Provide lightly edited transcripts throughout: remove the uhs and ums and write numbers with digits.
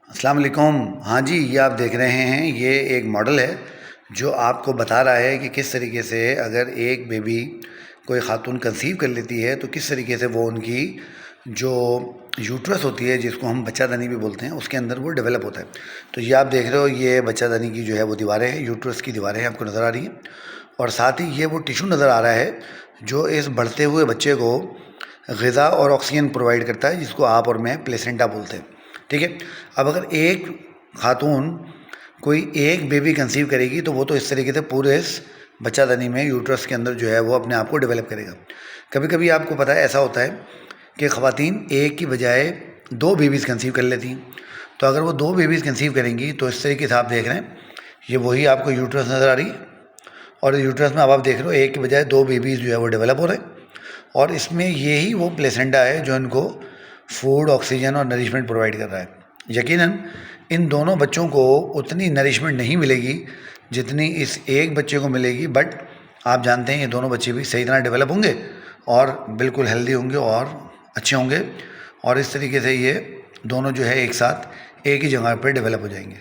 अस्सलाम वालेकुम। हाँ जी, ये आप देख रहे हैं, ये एक मॉडल है जो आपको बता रहा है कि किस तरीके से अगर एक बेबी कोई ख़ातून कंसीव कर लेती है तो किस तरीके से वो उनकी जो यूट्रस होती है, जिसको हम बच्चादानी भी बोलते हैं, उसके अंदर वो डेवलप होता है। तो ये आप देख रहे हो, ये बच्चादानी की जो है वो दीवारें हैं, यूट्रस की दीवारें हैं, आपको नज़र आ रही हैं। और साथ ही ये वो टिशू नज़र आ रहा है जो इस बढ़ते हुए बच्चे को ग़िज़ा और ऑक्सीजन प्रोवाइड करता है, जिसको आप और मैं प्लेसेंटा बोलते हैं। ठीक है। अब अगर एक खातून कोई एक बेबी कंसीव करेगी तो वो तो इस तरीके से पूरे इस बच्चादानी में यूट्रस के अंदर जो है वो अपने आप को डेवलप करेगा। कभी कभी आपको पता है ऐसा होता है कि ख़वातीन एक की बजाय दो बेबीज़ कंसीव कर लेती हैं। तो अगर वो दो बेबीज़ कंसीव करेंगी तो इस तरीके से आप देख रहे हैं, ये वही आपको यूट्रस नज़र आ रही है और यूट्रस में अब आप देख रहे हो एक की बजाय दो बेबीज़ जो है वो डेवलप हो रहे हैं। और इसमें यही वो प्लेसेंटा है जो इनको फूड, ऑक्सीजन और नरिशमेंट प्रोवाइड कर रहा है। यकीनन इन दोनों बच्चों को उतनी नरिशमेंट नहीं मिलेगी जितनी इस एक बच्चे को मिलेगी, बट आप जानते हैं ये दोनों बच्चे भी सही तरह डेवलप होंगे और बिल्कुल हेल्दी होंगे और अच्छे होंगे। और इस तरीके से ये दोनों जो है एक साथ एक ही जगह पर डेवलप हो जाएंगे।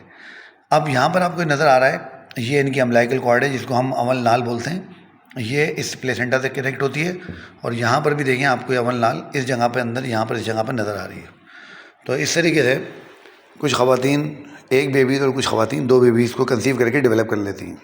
अब यहाँ पर आपको नज़र आ रहा है, ये इनकी अम्बिलिकल कॉर्ड है जिसको हम अमल नाल बोलते हैं। ये इस प्लेसेंटा से कनेक्ट होती है और यहाँ पर भी देखें आपको अमल नाल इस जगह पे अंदर, यहाँ पर इस जगह पर नज़र आ रही है। तो इस तरीके से कुछ ख़वातीन एक बेबीज़ और कुछ ख़वातीन दो बेबीज़ को कंसीव करके डेवलप कर लेती हैं।